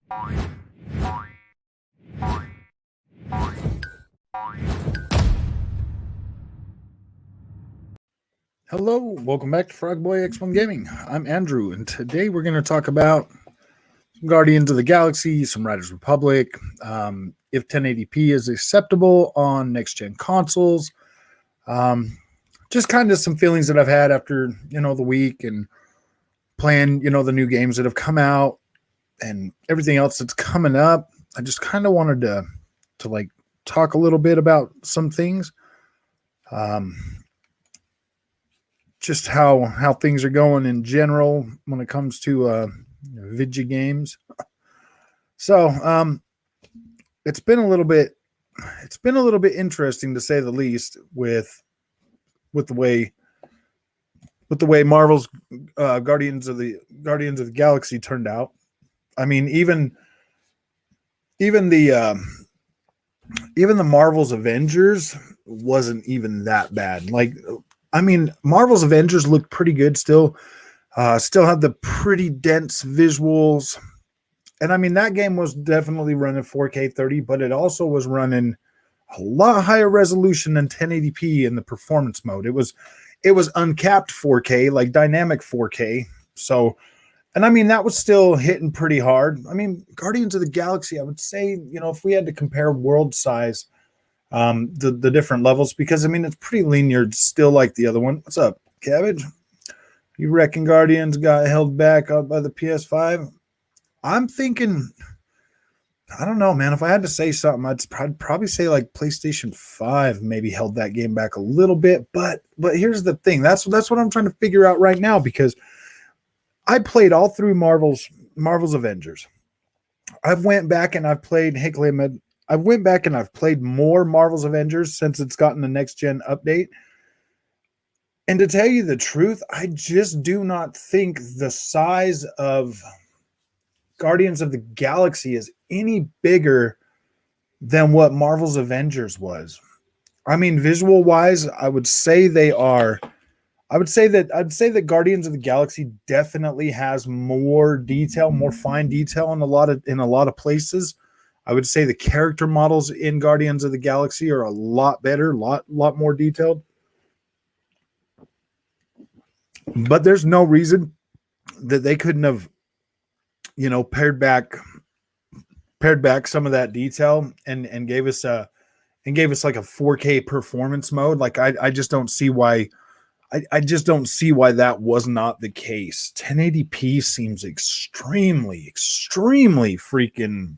Hello, welcome back to Frogboy X1 Gaming. I'm Andrew, and today we're going to talk about some Guardians of the Galaxy, some Riders Republic, if 1080p is acceptable on next-gen consoles, just kind of some feelings that I've had after, the week and playing, the new games that have come out and everything else that's coming up. I just kind of wanted to like talk a little bit about some things. Just how things are going in general when it comes to video games. So it's been a little bit interesting, to say the least, with the way Marvel's Guardians of the Galaxy turned out. I mean, even the Marvel's Avengers wasn't even that bad. Marvel's Avengers looked pretty good still. Still had the pretty dense visuals. And that game was definitely running 4K 30, but it also was running a lot higher resolution than 1080p in the performance mode. It was uncapped 4K, like dynamic 4K. So, and that was still hitting pretty hard. Guardians of the Galaxy, I would say, if we had to compare world size, the different levels, because it's pretty linear. It's still like the other one. What's up, Cabbage? You reckon Guardians got held back by the PS5? I'm thinking, I don't know, man. If I had to say something, I'd probably say like PlayStation 5 maybe held that game back a little bit. But here's the thing. That's what I'm trying to figure out right now, because I played all through Marvel's Avengers. I've went back and I've played I've went back and I've played more Marvel's Avengers since it's gotten the next gen update. And to tell you the truth, I just do not think the size of Guardians of the Galaxy is any bigger than what Marvel's Avengers was. Visual wise, I'd say that Guardians of the Galaxy definitely has more detail, more fine detail in a lot of places. I would say the character models in Guardians of the Galaxy are a lot better, lot more detailed. But there's no reason that they couldn't have, pared back some of that detail and gave us like a 4K performance mode. Like I just don't see why. I just don't see why that was not the case. 1080p seems extremely freaking.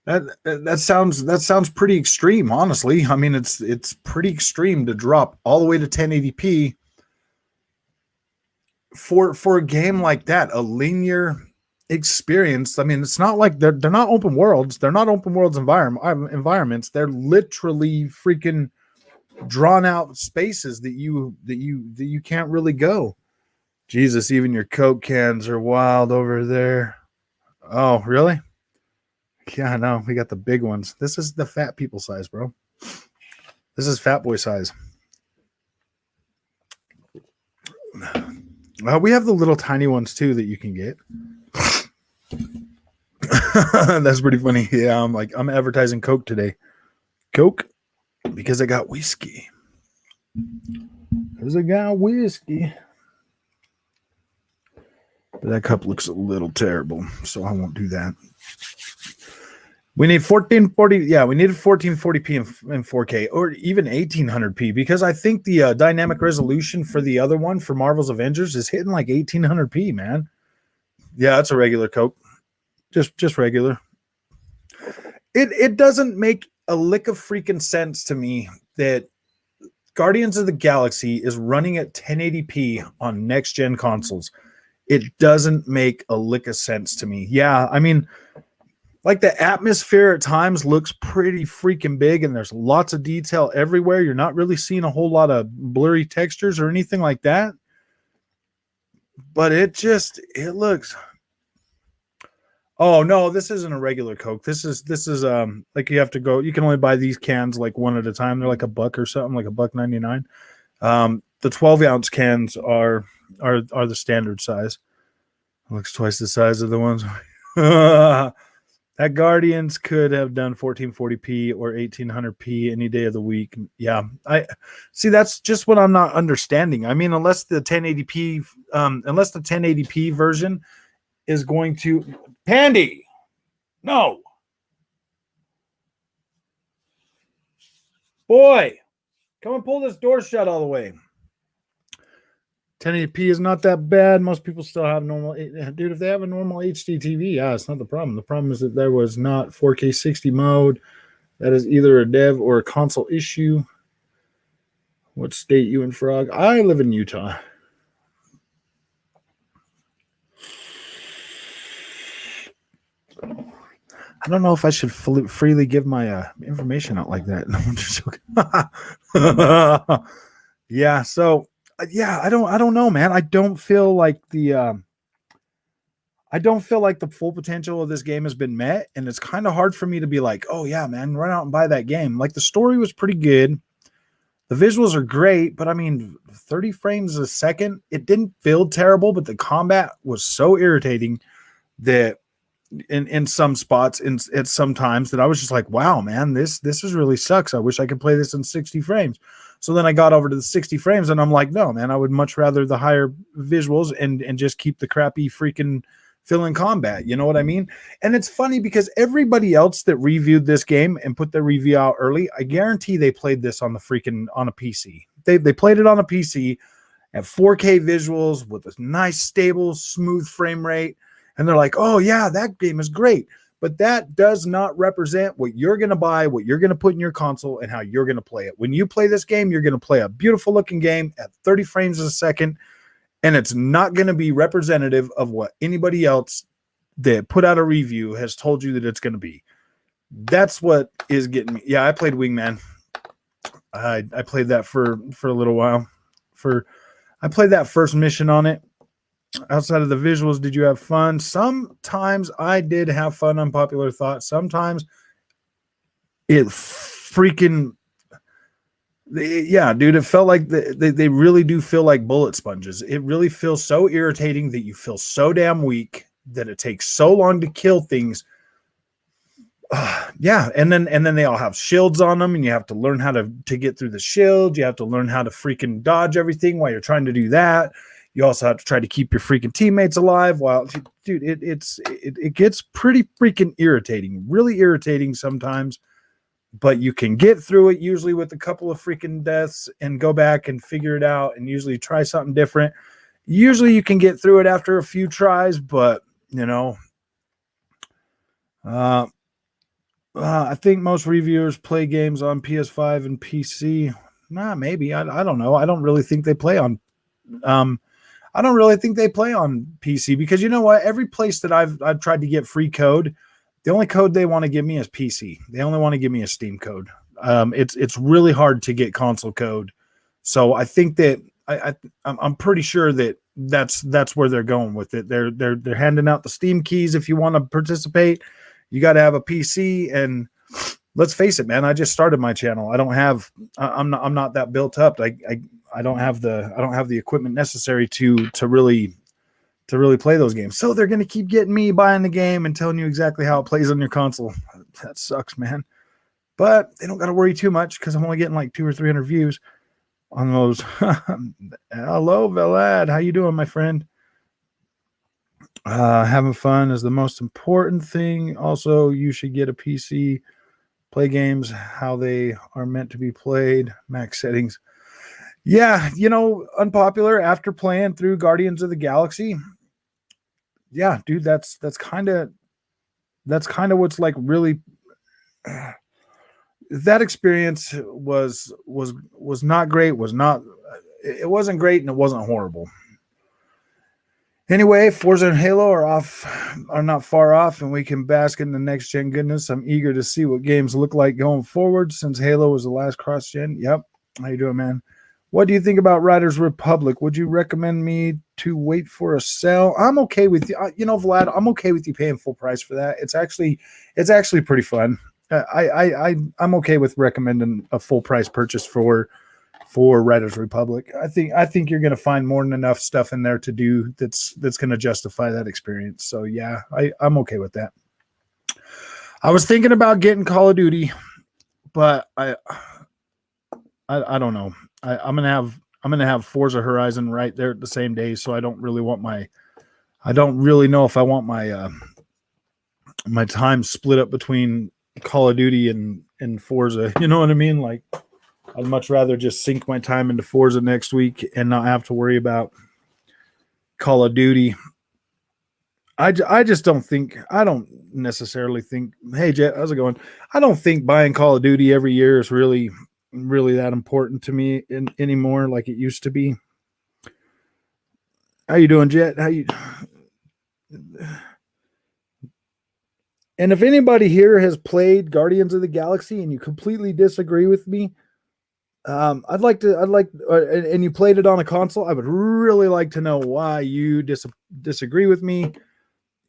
That sounds pretty extreme, honestly. It's pretty extreme to drop all the way to 1080p for a game like that, a linear experience. It's not like they're not open worlds. They're not open worlds environments. They're literally freaking drawn out spaces that you can't really go. Jesus, even your Coke cans are wild over there. Oh, really? Yeah, I know. We got the big ones. This is the fat people size, bro. This is fat boy size. We have the little tiny ones too that you can get. That's pretty funny. Yeah, I'm advertising Coke today. Coke, because I got whiskey. But that cup looks a little terrible, so I won't do that. We need 1440. Yeah, we needed 1440p in 4K or even 1800p, because I think the dynamic resolution for the other one, for Marvel's Avengers, is hitting like 1800p, man. Yeah, it's a regular Coke. Just regular. It doesn't make a lick of freaking sense to me that Guardians of the Galaxy is running at 1080p on next gen consoles. It doesn't make a lick of sense to me. Yeah, like the atmosphere at times looks pretty freaking big, and there's lots of detail everywhere. You're not really seeing a whole lot of blurry textures or anything like that. But it looks. Oh no, this isn't a regular Coke. This is like you have to go. You can only buy these cans like one at a time. They're like $1 or something, like $1.99. The 12-ounce cans are the standard size. It looks twice the size of the ones. That Guardians could have done 1440p or 1800p any day of the week. Yeah, I see. That's just what I'm not understanding. I mean, unless the 1080p version is going to Pandy, no, boy, come and pull this door shut all the way. 1080p is not that bad. Most people still have normal. Dude, if they have a normal HD TV, yeah, it's not the problem. The problem is that there was not 4K 60 mode. That is either a dev or a console issue. What state you in, Frog? I live in Utah. I don't know if I should freely give my information out like that. No, I'm just joking. Yeah, so yeah, I don't know, man. I don't feel like the full potential of this game has been met, and it's kind of hard for me to be like, oh yeah, man, run out and buy that game. Like the story was pretty good, the visuals are great, but I mean, 30 frames a second, it didn't feel terrible, but the combat was so irritating that in some spots, at some times, that I was just like, wow, man, this is really sucks. I wish I could play this in 60 frames. So then I got over to the 60 frames and I'm like, no, man, I would much rather the higher visuals and just keep the crappy freaking fill-in combat. You know what I mean? And it's funny because everybody else that reviewed this game and put their review out early, I guarantee they played this on a PC. They played it on a PC at 4K visuals with a nice, stable, smooth frame rate. And they're like, oh yeah, that game is great. But that does not represent what you're going to buy, what you're going to put in your console, and how you're going to play it. When you play this game, you're going to play a beautiful looking game at 30 frames a second, and it's not going to be representative of what anybody else that put out a review has told you that it's going to be. That's what is getting me. Yeah, I played Wingman. I played that for a little while. I played that first mission on it. Outside of the visuals, did you have fun? Sometimes I did have fun. Unpopular thought. Sometimes it freaking, yeah, dude, it felt like they really do feel like bullet sponges. It really feels so irritating that you feel so damn weak that it takes so long to kill things. Yeah, and then they all have shields on them, and you have to learn how to get through the shield. You have to learn how to freaking dodge everything while you're trying to do that. You also have to try to keep your freaking teammates alive. While, dude, it gets pretty freaking irritating, really irritating sometimes. But you can get through it usually with a couple of freaking deaths and go back and figure it out and usually try something different. Usually you can get through it after a few tries, but you know, I think most reviewers play games on PS5 and PC. Maybe I don't know. I don't really think they play on. I don't really think they play on PC because you know what? Every place that I've tried to get free code, the only code they want to give me is PC. They only want to give me a Steam code. It's really hard to get console code. So I think that I'm pretty sure that that's where they're going with it. They're handing out the Steam keys if you want to participate. You got to have a PC, and let's face it, man. I just started my channel. I'm not that built up. I don't have the equipment necessary to really play those games. So they're going to keep getting me buying the game and telling you exactly how it plays on your console. That sucks, man. But they don't got to worry too much because I'm only getting like 200 or 300 views on those. Hello, Velad. How you doing, my friend? Having fun is the most important thing. Also, you should get a PC. Play games how they are meant to be played. Max settings. Yeah, unpopular after playing through Guardians of the Galaxy. Yeah, dude, that's kind of what's like really. That experience was not great. It wasn't great, and it wasn't horrible. Anyway, Forza and Halo are not far off, and we can bask in the next gen goodness. I'm eager to see what games look like going forward since Halo was the last cross gen. Yep. How you doing, man? What do you think about Riders Republic? Would you recommend me to wait for a sale? I'm okay with you. Vlad, I'm okay with you paying full price for that. It's actually pretty fun. I'm okay with recommending a full price purchase for for Riders Republic. I think you're going to find more than enough stuff in there to do that's going to justify that experience. So yeah, I'm okay with that. I was thinking about getting Call of Duty, but I don't know. I'm gonna have Forza Horizon right there at the same day, so I don't really know if I want my my time split up between Call of Duty and Forza. You know what I mean? Like, I'd much rather just sink my time into Forza next week and not have to worry about Call of Duty. I just don't think, I don't necessarily think, hey Jet, how's it going? I don't think buying Call of Duty every year is really that important to me anymore like it used to be. How you doing, Jet? And if anybody here has played Guardians of the Galaxy and you completely disagree with me, and you played it on a console, I would really like to know why you disagree with me.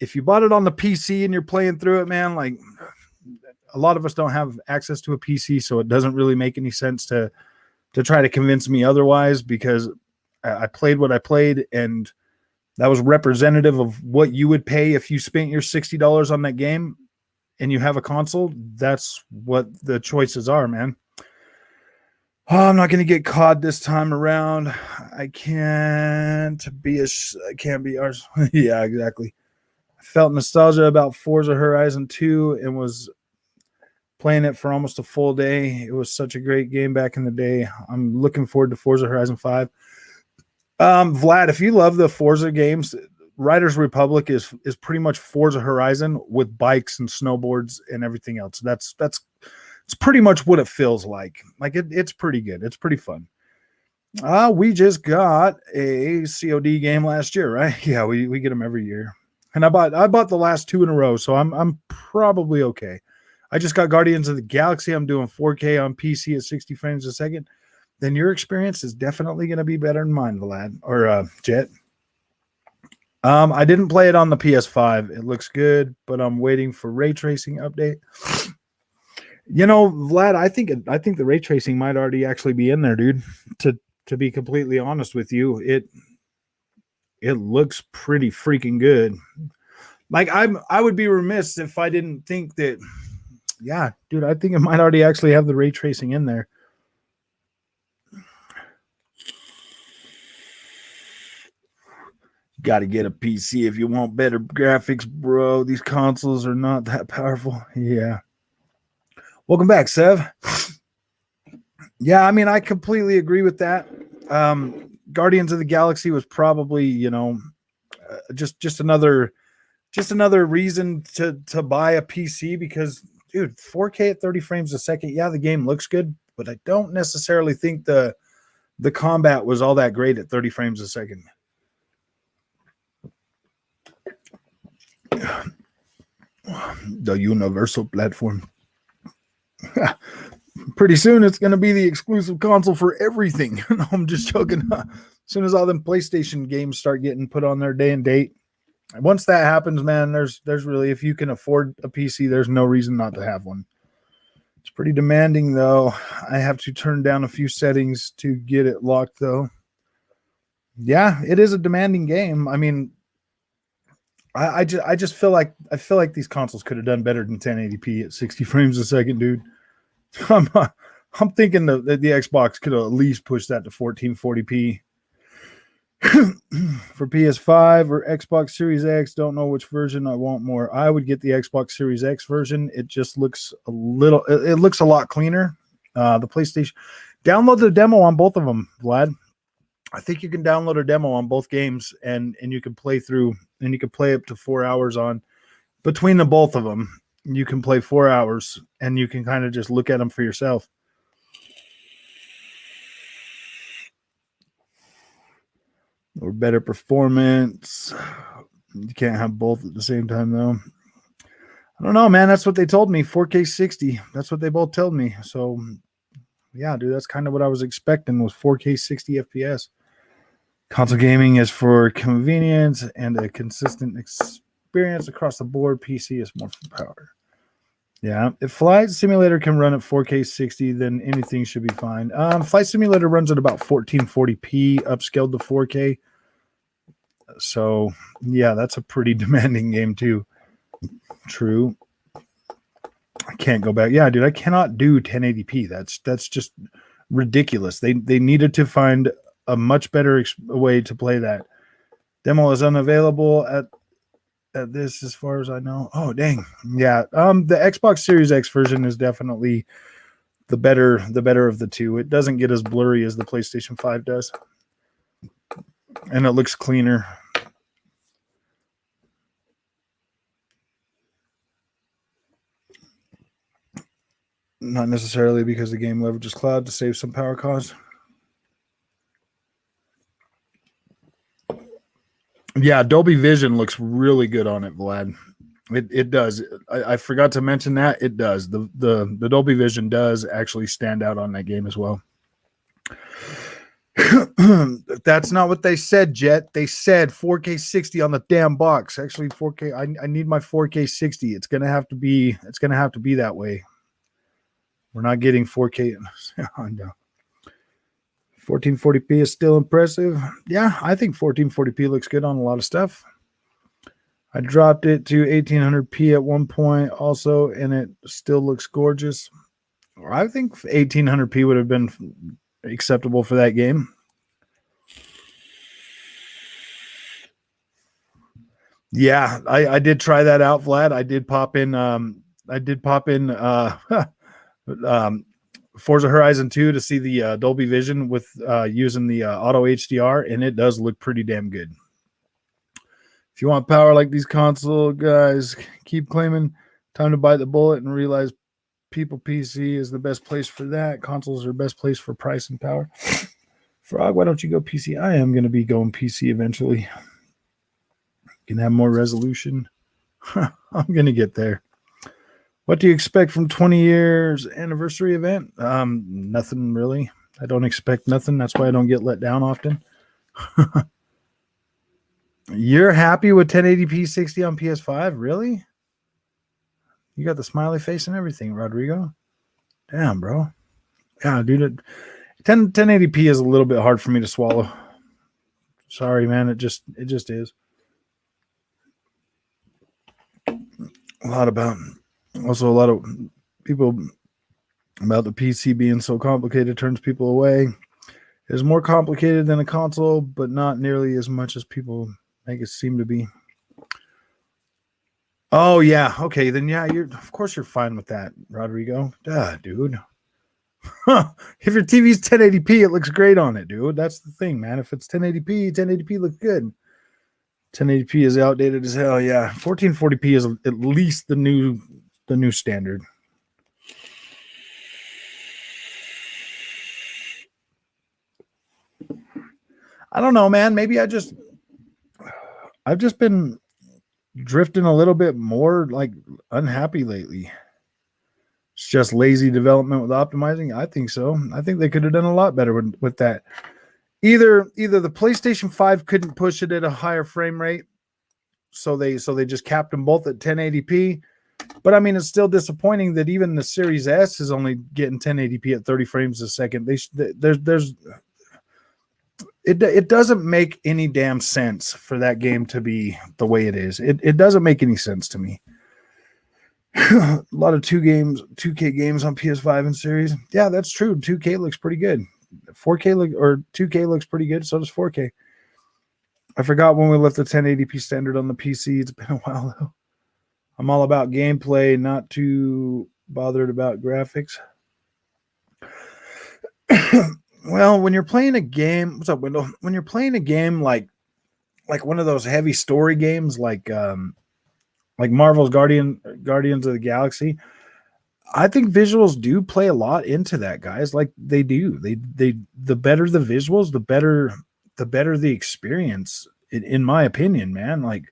If you bought it on the PC and you're playing through it, man, like, a lot of us don't have access to a PC, so it doesn't really make any sense to try to convince me otherwise, because I played what I played, and that was representative of what you would pay if you spent your $60 on that game and you have a console. That's what the choices are, man. Oh, I'm not going to get caught this time around. I can't be ours. Yeah, exactly. I felt nostalgia about Forza Horizon 2 and was playing it for almost a full day. It was such a great game back in the day. I'm looking forward to Forza Horizon 5. Vlad, if you love the Forza games, Riders Republic is pretty much Forza Horizon with bikes and snowboards and everything else. That's it's pretty much what it feels like. Like it's pretty good. It's pretty fun. We just got a COD game last year, right? Yeah, we get them every year. And I bought the last 2 in a row, so I'm probably okay. I just got Guardians of the Galaxy. I'm doing 4K on PC at 60 frames a second. Then your experience is definitely going to be better than mine, Vlad, or Jet. I didn't play it on the PS5. It looks good, but I'm waiting for ray tracing update. You know, Vlad, I think the ray tracing might already actually be in there, dude. To be completely honest with you, it looks pretty freaking good. Like, I would be remiss if I didn't think that. Yeah, dude, I think it might already actually have the ray tracing in there. Got to get a PC if you want better graphics, bro. These consoles are not that powerful. Yeah. Welcome back, Sev. Yeah, I mean, I completely agree with that. Guardians of the Galaxy was probably, just another reason to buy a PC, because, dude, 4K at 30 frames a second. Yeah, the game looks good, but I don't necessarily think the combat was all that great at 30 frames a second. The universal platform. Pretty soon it's going to be the exclusive console for everything. No, I'm just joking. As soon as all them PlayStation games start getting put on their day and date, once that happens, man, there's really, if you can afford a PC, there's no reason not to have one. It's pretty demanding, though. I have to turn down a few settings to get it locked, though. Yeah, it is a demanding game. I mean, I just feel like these consoles could have done better than 1080p at 60 frames a second, dude. I'm thinking the Xbox could have at least pushed that to 1440p. For PS5 or Xbox Series X, don't know which version I want more. I would get the Xbox Series X version. It just looks it looks a lot cleaner. The PlayStation, download the demo on both of them, Vlad. I think you can download a demo on both games, and you can play through, and you can play up to 4 hours on between the both of them. You can play 4 hours, and you can kind of just look at them for yourself. Or better performance. You can't have both at the same time, though. I don't know, man. That's what they told me. 4K 60. That's what they both told me. So, yeah, dude, that's kind of what I was expecting, was 4K 60 FPS. Console gaming is for convenience and a consistent experience across the board. PC is more for power. Yeah, if Flight Simulator can run at 4K 60, then anything should be fine. Flight Simulator runs at about 1440p, upscaled to 4K. So, yeah, that's a pretty demanding game too. True. I can't go back. Yeah, dude, I cannot do 1080p. That's just ridiculous. They needed to find a much better way to play that. Demo is unavailable at this, as far as I know. Oh, dang. Yeah. The Xbox Series X version is definitely the better of the two. It doesn't get as blurry as the PlayStation 5 does. And it looks cleaner. Not necessarily because the game leverages cloud to save some power costs. Yeah, Dolby Vision looks really good on it, Vlad. It does. I forgot to mention that it does. The Dolby Vision does actually stand out on that game as well. That's not what they said, Jet. They said 4K 60 on the damn box. Actually, 4K. I need my 4K 60. It's gonna have to be that way. We're not getting 4K. No. 1440p is still impressive. Yeah, I think 1440p looks good on a lot of stuff. I dropped it to 1800p at one point also, and it still looks gorgeous. I think 1800p would have been acceptable for that game. Yeah, I did try that out, Vlad. I did pop in Forza Horizon 2 to see the Dolby Vision with using the auto HDR, and it does look pretty damn good. If you want power like these console guys keep claiming, time to bite the bullet and realize people PC is the best place for that. Consoles are the best place for price and power. Frog, why don't you go PC? I am going to be going PC eventually. Can have more resolution. I'm going to get there. What do you expect from 20 years anniversary event? Nothing really. I don't expect nothing. That's why I don't get let down often. You're happy with 1080p 60 on PS5? Really? You got the smiley face and everything, Rodrigo. Damn, bro. Yeah, dude. 1080p is a little bit hard for me to swallow. Sorry, man. It just is. A lot of people about the PC being so complicated turns people away. It's more complicated than a console, but not nearly as much as people make it seem to be. Oh yeah, okay, then yeah, of course you're fine with that, Rodrigo. Duh, dude. If your TV's 1080p, it looks great on it, dude. That's the thing, man. If it's 1080p looks good. 1080p is outdated as hell. Yeah, 1440p is at least the new standard. I don't know, man. Maybe I've just been drifting a little bit more like unhappy lately. It's just lazy development with optimizing. I think so. I think they could have done a lot better with that. Either the PlayStation 5 couldn't push it at a higher frame rate, so they just capped them both at 1080p. But I mean, it's still disappointing that even the Series S is only getting 1080p at 30 frames a second. It doesn't make any damn sense for that game to be the way it is. It doesn't make any sense to me. A lot of 2K games on PS5 and Series. Yeah, that's true. 2K looks pretty good. 2K looks pretty good. So does 4K. I forgot when we left the 1080p standard on the PC. It's been a while though. I'm all about gameplay, not too bothered about graphics. Well, when you're playing a game, what's up, Wendell? When you're playing a game like one of those heavy story games, like Marvel's Guardians of the Galaxy, I think visuals do play a lot into that, guys. Like they do. They the better the visuals, the better the experience. In my opinion, man. Like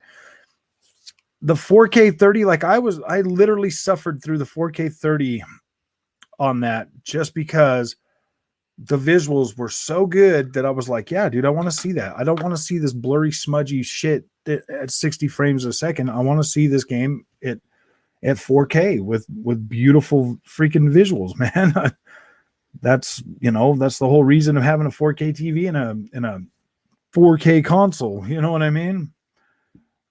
the 4K 30, like I literally suffered through the 4K 30 on that just because the visuals were so good that I was like, yeah, dude, I want to see that. I don't want to see this blurry, smudgy shit at 60 frames a second. I want to see this game at 4K with beautiful freaking visuals, man. That's that's the whole reason of having a 4K TV and a 4K console. You know what I mean?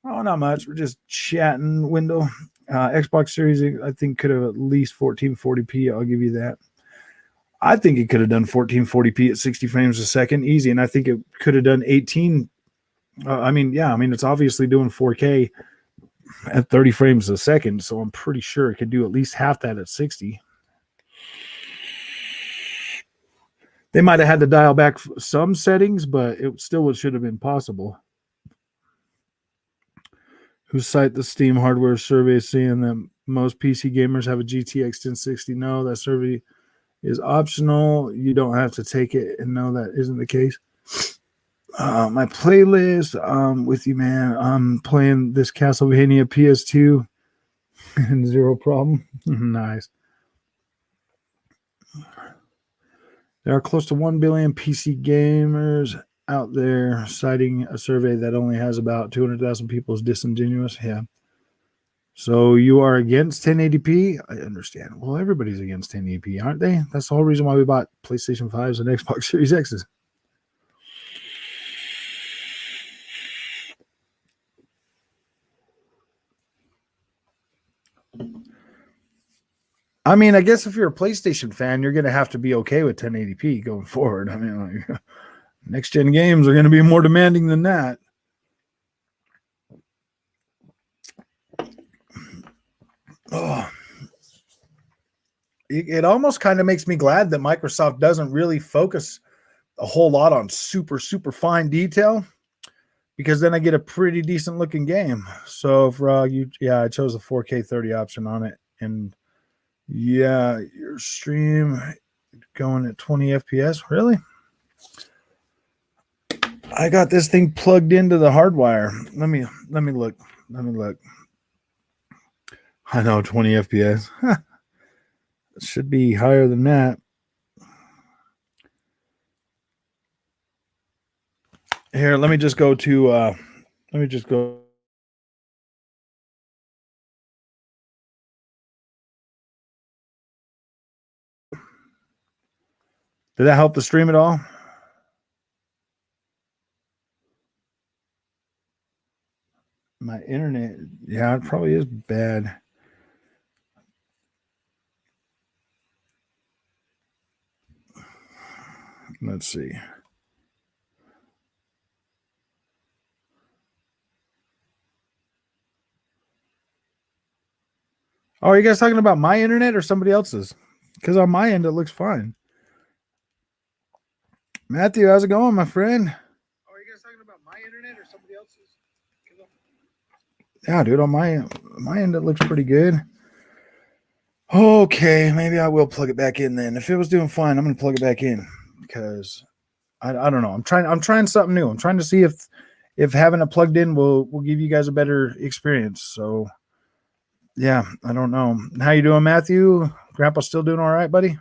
Oh, not much. We're just chatting. Window. Xbox Series, I think, could have at least 1440p. I'll give you that. I think it could have done 1440p at 60 frames a second, easy. And I think it could have done 18. It's obviously doing 4K at 30 frames a second. So I'm pretty sure it could do at least half that at 60. They might have had to dial back some settings, but it still should have been possible. Who cite the Steam hardware survey saying that most PC gamers have a GTX 1060? No, that survey is optional. You don't have to take it, and no, that isn't the case. My playlist, with you, man. I'm playing this Castlevania PS2 and zero problem. Nice. There are close to 1 billion PC gamers out there, citing a survey that only has about 200,000 people as disingenuous. Yeah. So you are against 1080p? I understand. Well, everybody's against 1080p, aren't they? That's the whole reason why we bought PlayStation 5s and Xbox Series X's. I mean, I guess if you're a PlayStation fan, you're going to have to be okay with 1080p going forward. I mean, like, next gen games are going to be more demanding than that. Oh, it almost kind of makes me glad that Microsoft doesn't really focus a whole lot on super, super fine detail, because then I get a pretty decent looking game. So for I chose the 4K 30 option on it. And yeah, your stream going at 20 FPS. Really? I got this thing plugged into the hardwire. Let me look. Let me look. I know 20 FPS. It should be higher than that. Here, let me just go. Did that help the stream at all? My internet, yeah, it probably is bad. Let's see. Oh, are you guys talking about my internet or somebody else's? Because on my end, it looks fine. Matthew, how's it going, my friend? Oh, are you guys talking about my internet or somebody else's? Yeah, dude, on my end, it looks pretty good. Okay, maybe I will plug it back in then. If it was doing fine, I'm gonna plug it back in, because I don't know. I'm trying something new. I'm trying to see if having it plugged in will give you guys a better experience. So yeah, I don't know. How you doing, Matthew? Grandpa still doing all right, buddy?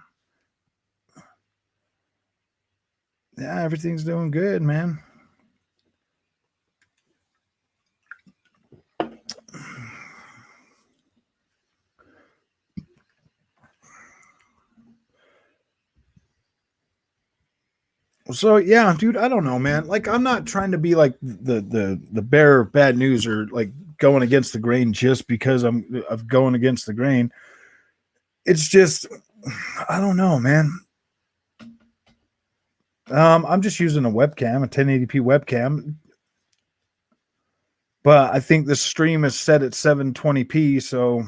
Yeah, everything's doing good, man. So yeah, dude, I don't know, man. Like, I'm not trying to be like the bearer of bad news, or like going against the grain just because I'm going against the grain. It's just, I don't know, man. I'm just using a webcam, a 1080p webcam, but I think the stream is set at 720p, so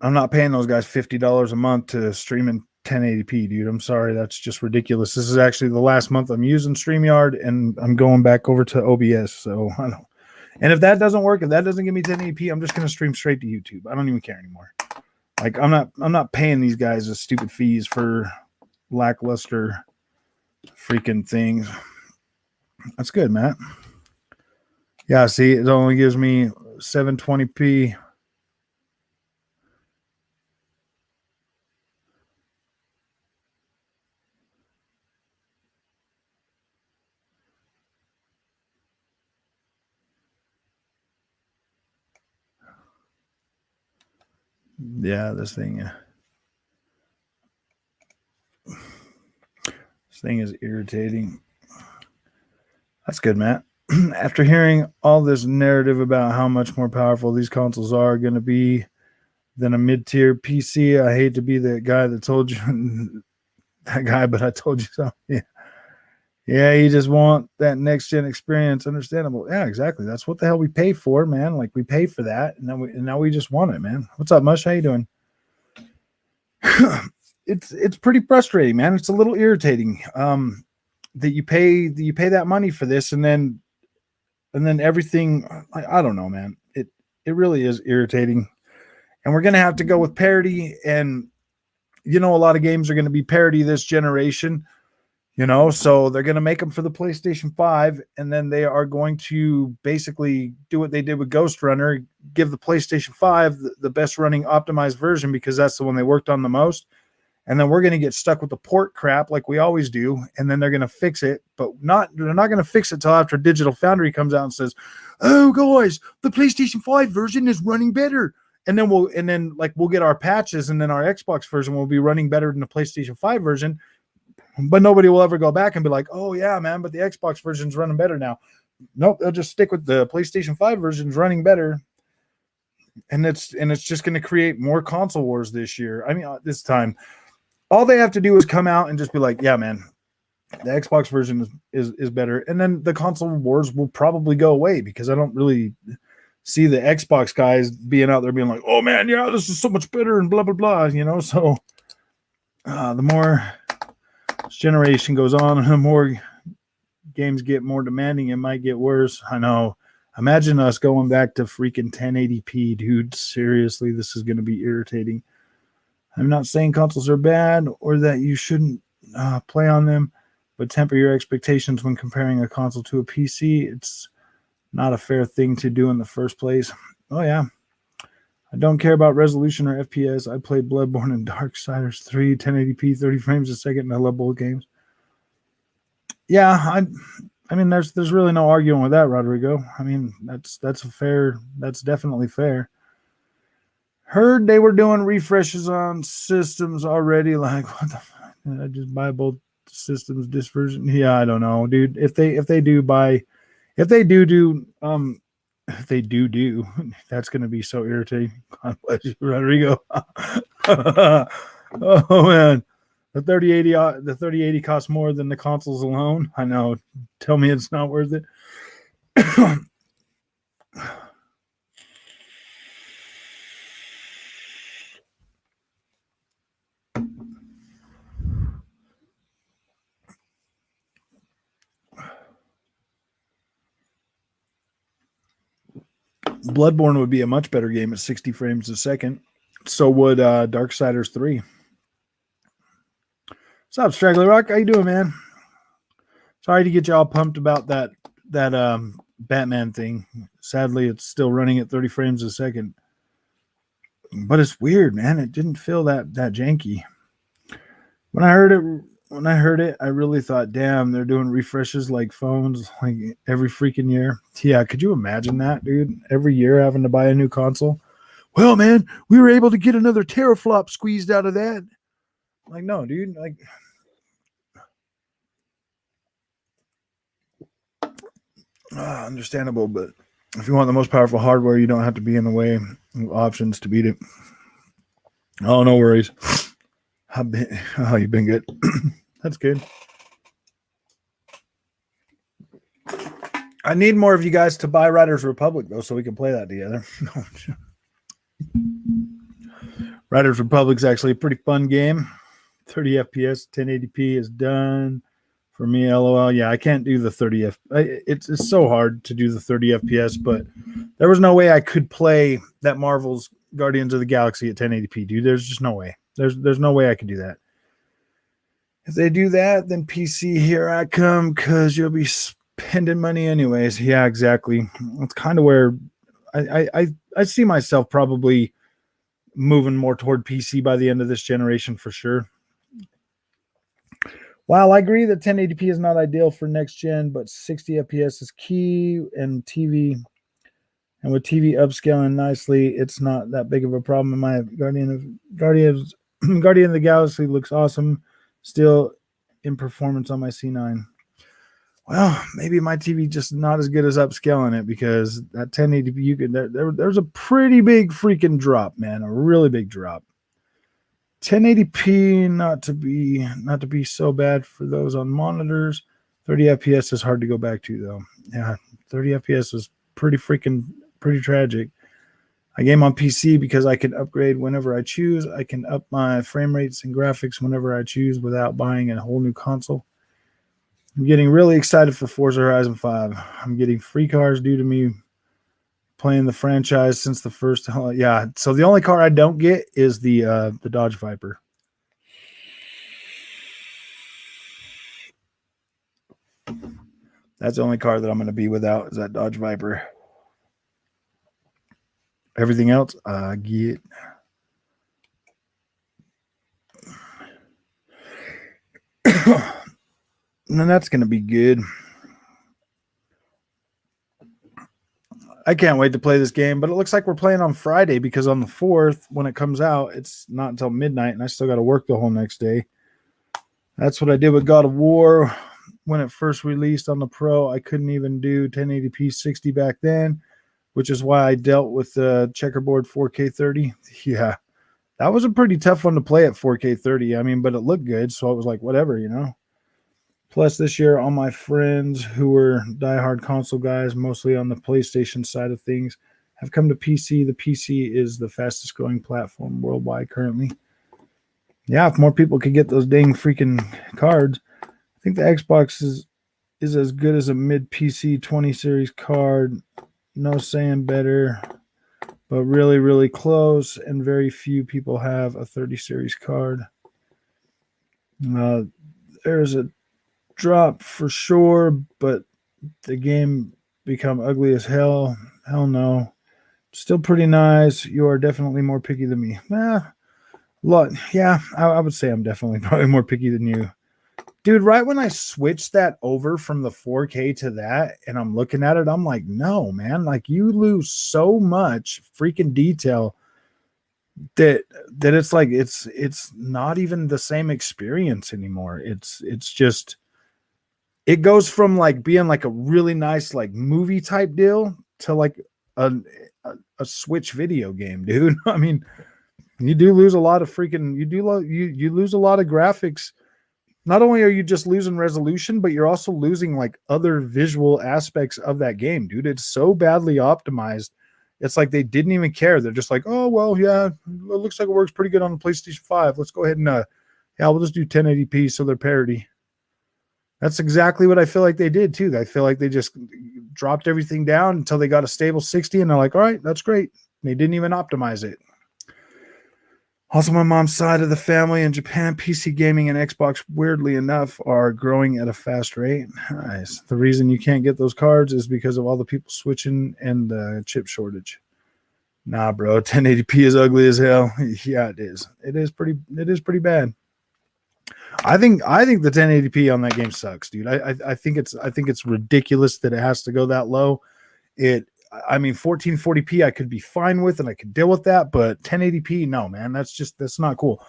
I'm not paying those guys $50 a month to stream in 1080p, dude. I'm sorry, that's just ridiculous. This is actually the last month I'm using StreamYard, and I'm going back over to OBS. So I don't. And if that doesn't work, if that doesn't give me 1080p, I'm just gonna stream straight to YouTube. I don't even care anymore. Like, I'm not paying these guys the stupid fees for lackluster freaking things. That's good, Matt. Yeah, see, it only gives me 720p. Yeah, this thing is irritating. That's good, Matt. After hearing all this narrative about how much more powerful these consoles are going to be than a mid-tier PC, I hate to be the guy that told you that guy, but I told you so. Yeah, you just want that next gen experience. Understandable. Yeah, exactly. That's what the hell we pay for, man. Like we pay for that, and now we just want it, man. What's up, Mush? How you doing? It's pretty frustrating, man. It's a little irritating. That you pay that money for this, and then everything. I don't know, man. It really is irritating, and we're gonna have to go with parity. And a lot of games are going to be parity this generation. So they're going to make them for the PlayStation 5, and then they are going to basically do what they did with Ghost Runner, give the PlayStation 5 the best running optimized version because that's the one they worked on the most. And then we're going to get stuck with the port crap like we always do, and then they're going to fix it, but they're not going to fix it till after Digital Foundry comes out and says, "Oh guys, the PlayStation 5 version is running better." And then we'll get our patches, and then our Xbox version will be running better than the PlayStation 5 version. But nobody will ever go back and be like, "Oh yeah, man, but the Xbox version's running better now." Nope, they'll just stick with the PlayStation 5 version's running better. And it's just going to create more console wars this year. I mean, this time, all they have to do is come out and just be like, "Yeah, man, the Xbox version is better." And then the console wars will probably go away because I don't really see the Xbox guys being out there being like, "Oh man, yeah, this is so much better," and blah, blah, blah, So the more this generation goes on and the more games get more demanding, it might get worse. I know. Imagine us going back to freaking 1080p, dude. Seriously, this is going to be irritating. I'm not saying consoles are bad or that you shouldn't play on them, but temper your expectations when comparing a console to a PC. It's not a fair thing to do in the first place. Oh, yeah. I don't care about resolution or FPS. I played Bloodborne and Darksiders 3, 1080p, 30 frames a second, and I love both games. Yeah, I mean, there's really no arguing with that, Rodrigo. I mean, that's definitely fair. Heard they were doing refreshes on systems already. Like, what the fuck? Did I just buy both systems this version? Yeah, I don't know, dude. If they do, that's going to be so irritating. God bless you, Rodrigo. Oh man, the 3080 costs more than the consoles alone. I know. Tell me it's not worth it. Bloodborne would be a much better game at 60 frames a second. So would Darksiders 3. What's up, Straggler Rock? How you doing, man? Sorry to get you all pumped about that Batman thing. Sadly, it's still running at 30 frames a second. But it's weird, man. It didn't feel that janky. When I heard it, I really thought, damn, they're doing refreshes like phones like every freaking year. Yeah, could you imagine that, dude? Every year having to buy a new console. Well, man, we were able to get another teraflop squeezed out of that. Like, no, dude. Like, understandable, but if you want the most powerful hardware, you don't have to be in the way of options to beat it. Oh, no worries. Oh, you've been good. That's good. I need more of you guys to buy Riders Republic, though, so we can play that together. Riders Republic's actually a pretty fun game. 30 FPS, 1080p is done for me. LOL. Yeah, I can't do the 30 It's so hard to do the 30 FPS, but there was no way I could play that Marvel's Guardians of the Galaxy at 1080p, dude. There's just no way. There's no way I could do that. If they do that, then PC, here I come, because you'll be spending money anyways. Yeah, exactly. It's kind of where I see myself probably moving more toward PC by the end of this generation for sure. While I agree that 1080p is not ideal for next gen, but 60 FPS is key, and TV And with TV upscaling nicely, it's not that big of a problem. My Guardian of the Galaxy looks awesome. Still in performance on my C9. Well, maybe my TV just not as good as upscaling it because that 1080p you could there's a pretty big freaking drop, man, a really big drop. 1080p not to be so bad for those on monitors. 30 FPS is hard to go back to though. Yeah, 30 FPS is pretty tragic. I game on PC because I can upgrade whenever I choose. I can up my frame rates and graphics whenever I choose without buying a whole new console. I'm getting really excited for Forza Horizon 5. I'm getting free cars due to me playing the franchise since the first. Yeah, so the only car I don't get is the Dodge Viper. That's the only car that I'm going to be without is that Dodge Viper. Everything else I get. And that's going to be good. I can't wait to play this game, but it looks like we're playing on Friday because on the 4th, when it comes out, it's not until midnight, and I still got to work the whole next day. That's what I did with God of War when it first released on the Pro. I couldn't even do 1080p 60 back then, which is why I dealt with the checkerboard 4K 30. Yeah, that was a pretty tough one to play at 4K 30. I mean, but it looked good, so I was like, whatever, you know. Plus, this year, all my friends who were diehard console guys, mostly on the PlayStation side of things, have come to PC. The PC is the fastest growing platform worldwide currently. Yeah, if more people could get those dang freaking cards, I think the Xbox is as good as a mid PC 20 series card. No saying better, but really, really close. And very few people have a 30 series card. There's a drop for sure, but the game become ugly as hell. Hell no. Still pretty nice. You are definitely more picky than me. Yeah, I would say I'm definitely probably more picky than you. Dude, right when I switched that over from the 4K to that and I'm looking at it, I'm like, no, man, like you lose so much freaking detail that it's like it's not even the same experience anymore. It's just it goes from like being like a really nice like movie type deal to like a Switch video game, dude. I mean, you do lose a lot of freaking you lose a lot of graphics. Not only are you just losing resolution, but you're also losing like other visual aspects of that game, dude. It's so badly optimized. It's like they didn't even care. They're just like, oh well, yeah, it looks like it works pretty good on the PlayStation 5. Let's go ahead and yeah, we'll just do 1080p so they're parity. That's exactly what I feel like they did too. I feel like they just dropped everything down until they got a stable 60 and they're like, all right, that's great. And they didn't even optimize it. Also, my mom's side of the family in Japan, PC gaming and Xbox, weirdly enough, are growing at a fast rate. Nice. The reason you can't get those cards is because of all the people switching and the chip shortage. Nah, bro, 1080p is ugly as hell. Yeah, it is. It is pretty bad. I think the 1080p on that game sucks, dude. I think it's ridiculous that it has to go that low. I mean, 1440p I could be fine with and I could deal with that, but 1080p, no, man, that's not cool.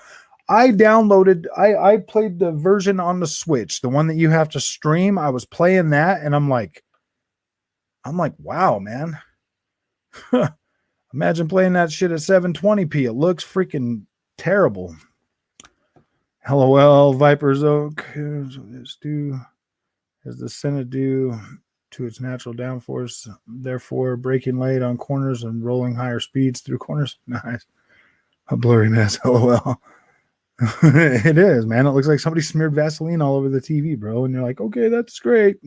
I played the version on the Switch, the one that you have to stream. I was playing that and I'm like, wow, man. Imagine playing that shit at 720p. It looks freaking terrible. LOL, Viper's Oak is due as the Senate due to its natural downforce, therefore braking late on corners and rolling higher speeds through corners. Nice. A blurry mess, LOL. It is, man. It looks like somebody smeared Vaseline all over the TV, bro. And you're like, okay, that's great.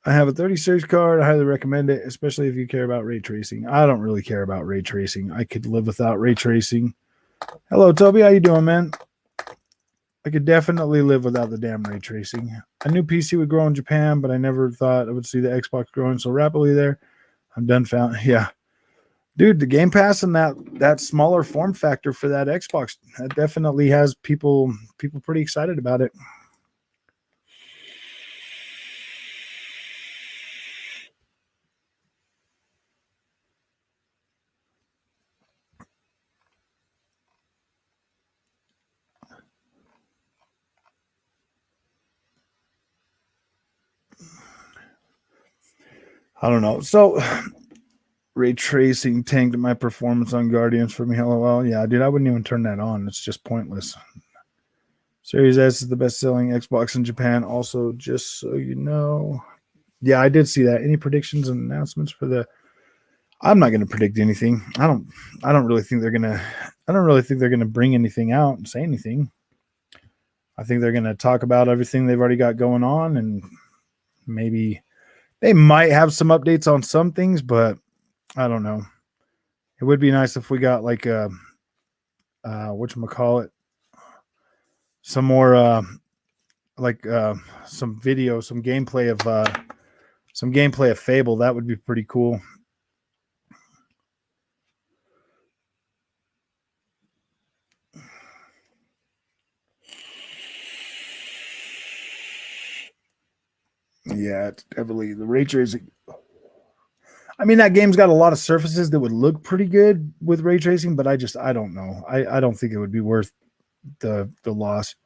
I have a 30 series card. I highly recommend it, especially if you care about ray tracing. I don't really care about ray tracing. I could live without ray tracing. Hello, Toby. How you doing, man? I could definitely live without the damn ray tracing. I knew PC would grow in Japan, but I never thought I would see the Xbox growing so rapidly there. I'm done found. Yeah. Dude, the Game Pass and that smaller form factor for that Xbox, that definitely has people pretty excited about it. I don't know. So ray tracing tanked my performance on Guardians for me. LOL. Yeah, dude, I wouldn't even turn that on. It's just pointless. Series S is the best-selling Xbox in Japan. Also, just so you know, yeah, I did see that. Any predictions and announcements for the? I'm not going to predict anything. I don't really think they're gonna. I don't really think they're gonna bring anything out and say anything. I think they're gonna talk about everything they've already got going on, and maybe they might have some updates on some things, but I don't know. It would be nice if we got like a whatchamacallit, some more some video, some gameplay of Fable. That would be pretty cool. Yeah, it's definitely the ray tracing. I mean, that game's got a lot of surfaces that would look pretty good with ray tracing, but I don't know. I don't think it would be worth the loss.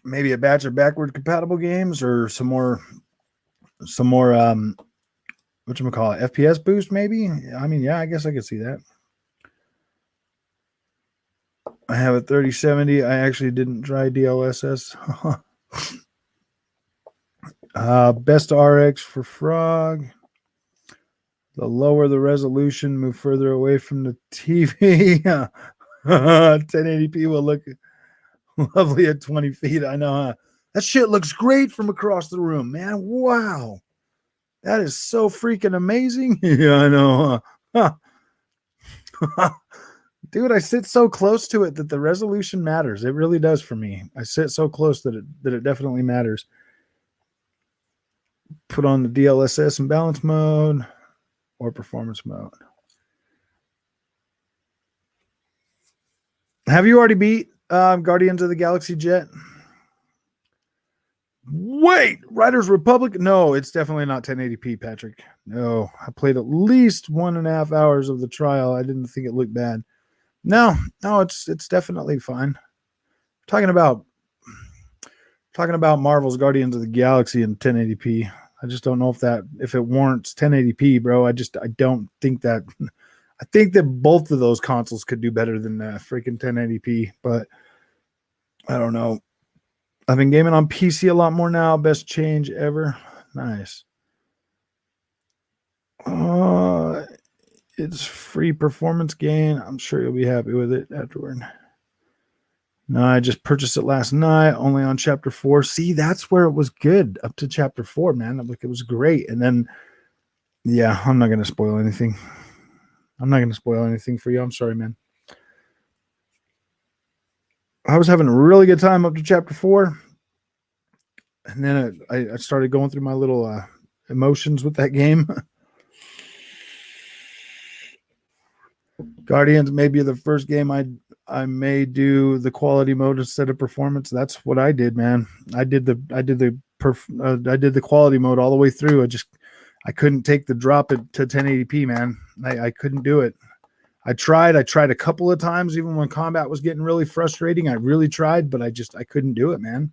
Maybe a batch of backward compatible games or some more whatchamacallit, FPS boost, maybe. I mean, yeah, I guess I could see that. I have a 3070. I actually didn't try DLSS. Best RX for Frog. The lower the resolution, move further away from the TV. 1080p will look lovely at 20 feet. I know, huh? That shit looks great from across the room, man. Wow. That is so freaking amazing. Yeah, I know, huh? Dude, I sit so close to it that the resolution matters. It really does for me. I sit so close that it definitely matters. Put on the DLSS and balance mode or performance mode. Have you already beat Guardians of the Galaxy Jet? Wait, Riders Republic? No, it's definitely not 1080p, Patrick. No, I played at least 1.5 hours of the trial. I didn't think it looked bad. No, it's definitely fine. Talking about Marvel's Guardians of the Galaxy in 1080p. I just don't know if it warrants 1080p, bro. I don't think that. I think that both of those consoles could do better than freaking 1080p, but I don't know. I've been gaming on PC a lot more now. Best change ever. Nice. It's free performance gain. I'm sure you'll be happy with it afterward. No, I just purchased it last night, only on chapter 4. See, that's where it was good up to chapter 4, man. Like, it was great. And then, yeah, I'm not going to spoil anything. I'm not going to spoil anything for you. I'm sorry, man. I was having a really good time up to chapter 4. And then I started going through my little emotions with that game. Guardians may be the first game I may do the quality mode instead of performance. That's what I did, man. I did the quality mode all the way through. I couldn't take the drop to 1080p, man. I couldn't do it. I tried a couple of times, even when combat was getting really frustrating. I really tried, but I couldn't do it, man.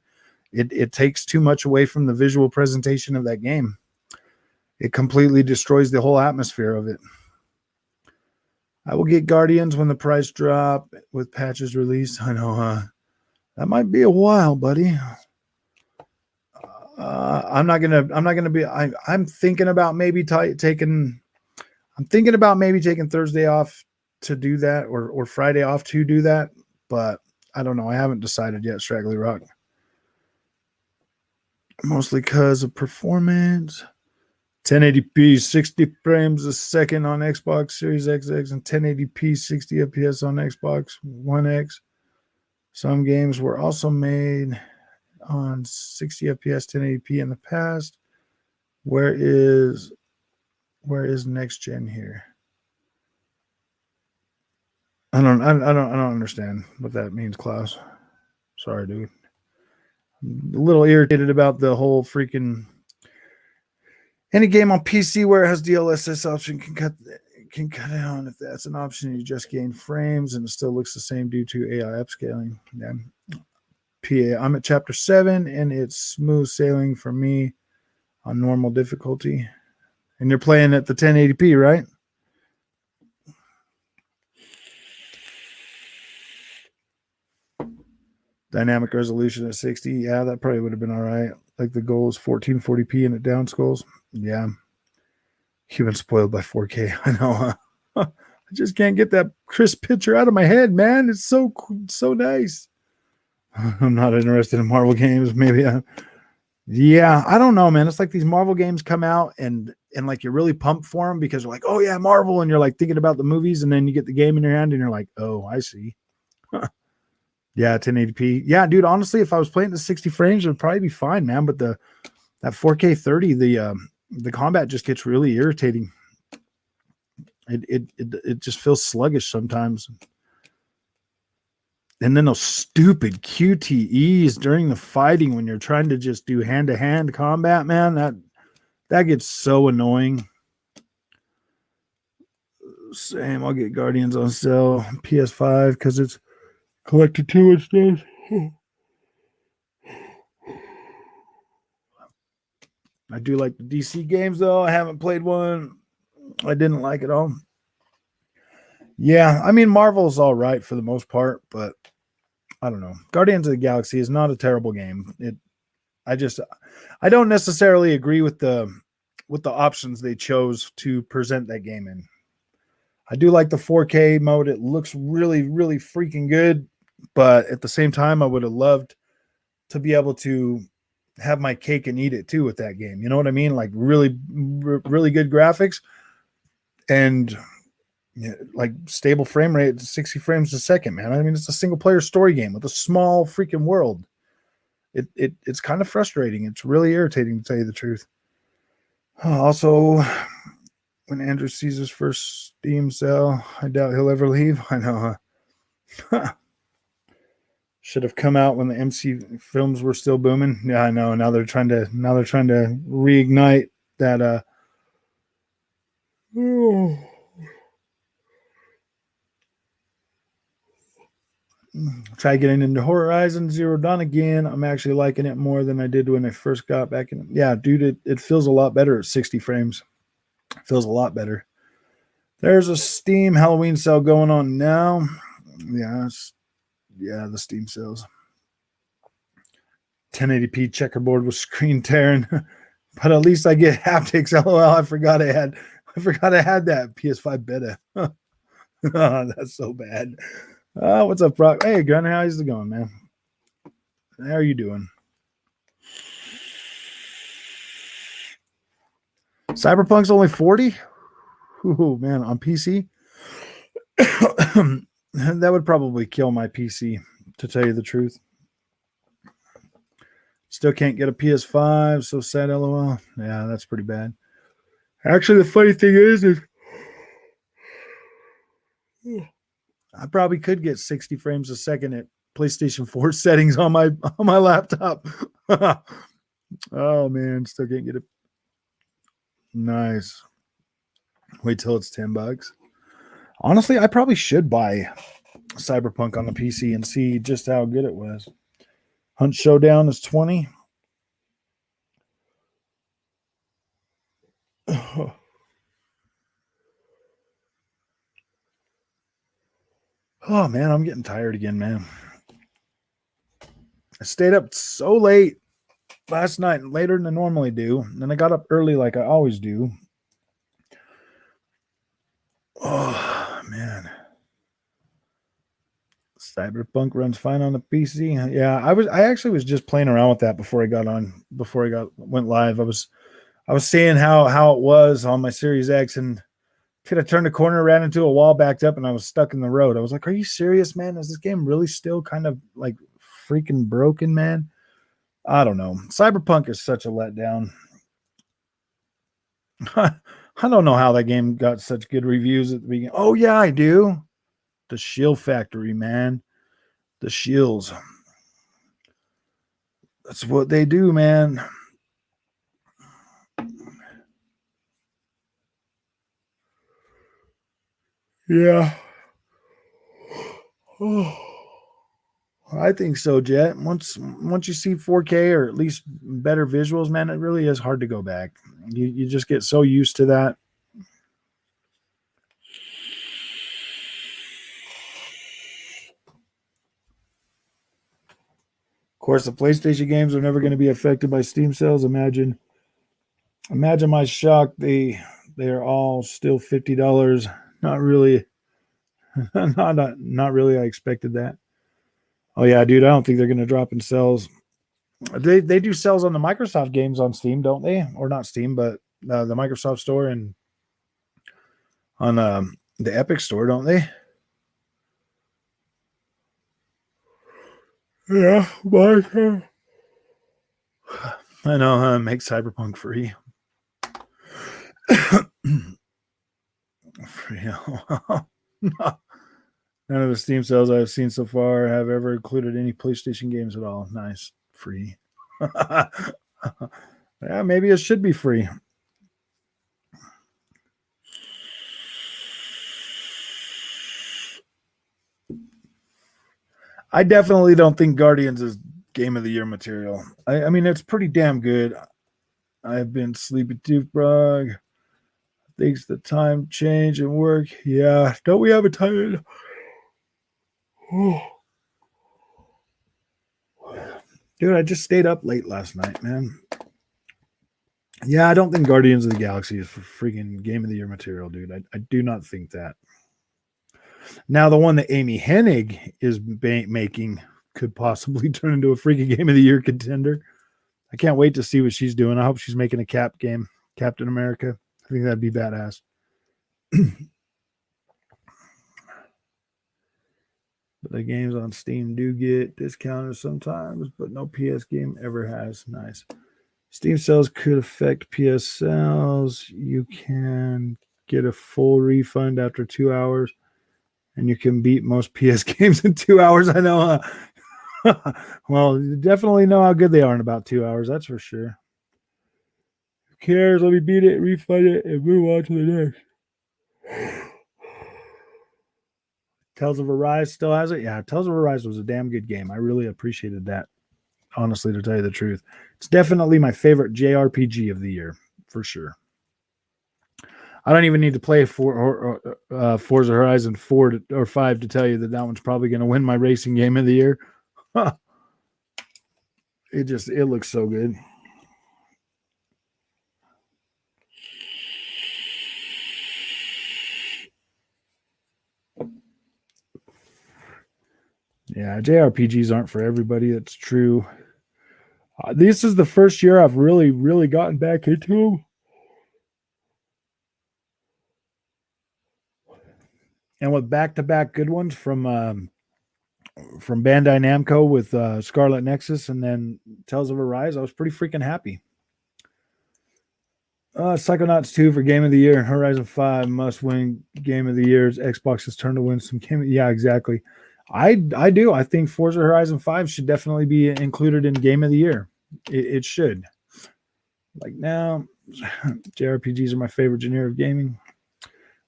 It takes too much away from the visual presentation of that game. It completely destroys the whole atmosphere of it. I will get Guardians when the price drop with patches released. I know, that might be a while, buddy. I'm thinking about maybe taking Thursday off to do that, or Friday off to do that, but I don't know. I haven't decided yet, Straggly Rock. Mostly because of performance. 1080p 60 frames a second on Xbox Series XX and 1080p 60 FPS on Xbox One X. Some games were also made on 60 FPS 1080p in the past. Where is next gen here? I don't understand what that means, Klaus. Sorry, dude. I'm a little irritated about the whole freaking any game on PC where it has DLSS option can cut it on. If that's an option, you just gain frames and it still looks the same due to AI upscaling. Yeah. PA. I'm at chapter 7, and it's smooth sailing for me on normal difficulty. And you're playing at the 1080p, right? Dynamic resolution at 60. Yeah, that probably would have been all right. Like the goal is 1440p and it down scrolls. Yeah. You've been spoiled by 4K. I know. Huh? I just can't get that crisp picture out of my head, man. It's so nice. I'm not interested in Marvel games. Maybe yeah, I don't know, man. It's like these Marvel games come out and like you're really pumped for them because you're like, oh yeah, Marvel, and you're like thinking about the movies, and then you get the game in your hand and you're like, oh, I see. Yeah, 1080p. Yeah, dude. Honestly, if I was playing the 60 frames, it would probably be fine, man. But that 4K 30, the combat just gets really irritating. It just feels sluggish sometimes. And then those stupid QTEs during the fighting when you're trying to just do hand-to-hand combat, man, that gets so annoying. Same, I'll get Guardians on sale, PS5, because it's collected too much stuff. I do like the DC games, though. I haven't played one. I didn't like it all. Yeah, I mean, Marvel's all right for the most part, but I don't know. Guardians of the Galaxy is not a terrible game. I don't necessarily agree with the options they chose to present that game in. I do like the 4K mode. It looks really, really freaking good, but at the same time, I would have loved to be able to have my cake and eat it too with that game. You know what I mean? Like really, really good graphics and like stable frame rate, 60 frames a second, man. I mean, it's a single player story game with a small freaking world. It's kind of frustrating. It's really irritating to tell you the truth. Also, when Andrew sees his first Steam sale, I doubt he'll ever leave. I know. Should have come out when the MC films were still booming. Yeah, I know. Now they're trying to reignite that. Try getting into Horizon Zero Dawn again. I'm actually liking it more than I did when I first got back in. Yeah, dude, it feels a lot better at 60 frames. It feels a lot better. There's a Steam Halloween sale going on now. Yeah, the Steam sales. 1080p checkerboard with screen tearing, but at least I get haptics. LOL. I forgot I had that PS5 beta. That's so bad. What's up, Brock? Hey, Gunner, how's it going, man? How are you doing? Cyberpunk's only 40? Ooh, man, on PC? That would probably kill my PC, to tell you the truth. Still can't get a PS5, so sad, LOL. Yeah, that's pretty bad. Actually, the funny thing is I probably could get 60 frames a second at PlayStation 4 settings on my laptop. Oh man, still can't get it. Nice. Wait till it's $10. Honestly, I probably should buy Cyberpunk on the PC and see just how good it was. Hunt Showdown is 20. Oh man, I'm getting tired again, man. I stayed up so late last night, later than I normally do. And then I got up early like I always do. Oh man. Cyberpunk runs fine on the PC. Yeah, I actually was just playing around with that before I went live. I was seeing how it was on my Series X, and could have turned a corner, ran into a wall, backed up, and I was stuck in the road. I was like, are you serious, man? Is this game really still kind of like freaking broken, man? I don't know. Cyberpunk is such a letdown. I don't know how that game got such good reviews at the beginning. Oh, yeah, I do. The Shield Factory, man. The shields. That's what they do, man. Yeah. Oh. I think so, Jet. Once you see 4K or at least better visuals, man, it really is hard to go back. You just get so used to that. Of course, the PlayStation games are never going to be affected by Steam sales. Imagine my shock. They are all still $50. Not really, not really. I expected that. Oh yeah, dude. I don't think they're going to drop in sales. They do sales on the Microsoft games on Steam, don't they? Or not Steam, but the Microsoft Store and on the Epic Store, don't they? Yeah, but I know. Make Cyberpunk free. Free. None of the Steam sales I've seen so far have ever included any PlayStation games at all. Nice. Free. Yeah, maybe it should be free. I definitely don't think Guardians is game of the year material. I mean, it's pretty damn good. I've been sleepy tooth, bro. Thinks the time change and work. Yeah, don't we have a time? Dude, I just stayed up late last night, man. Yeah, I don't think Guardians of the Galaxy is for freaking game of the year material, dude. I do not think that. Now, the one that Amy Hennig is making could possibly turn into a freaking game of the year contender. I can't wait to see what she's doing. I hope she's making a Cap game, Captain America. I think that'd be badass. But the games on Steam do get discounted sometimes, but no PS game ever has. Nice. Steam sales could affect PS sales. You can get a full refund after 2 hours, and you can beat most PS games in 2 hours. I know. Well, you definitely know how good they are in about 2 hours. That's for sure. Who cares? Let me beat it, refund it, and move on to the next. Tales of Arise still has it? Yeah, Tales of Arise was a damn good game. I really appreciated that, honestly, to tell you the truth. It's definitely my favorite JRPG of the year, for sure. I don't even need to play Forza Horizon 4 or 5 to tell you that one's probably going to win my racing game of the year. It looks so good. Yeah, JRPGs aren't for everybody. It's true. This is the first year I've really, really gotten back into them. And with back-to-back good ones from Bandai Namco with Scarlet Nexus and then Tales of Arise, I was pretty freaking happy. Psychonauts 2 for Game of the Year and Horizon 5 must win Game of the Year's Xbox's turn to win some game. Yeah, exactly. I do. I think Forza Horizon 5 should definitely be included in Game of the Year. It should. Like now, JRPGs are my favorite genre of gaming.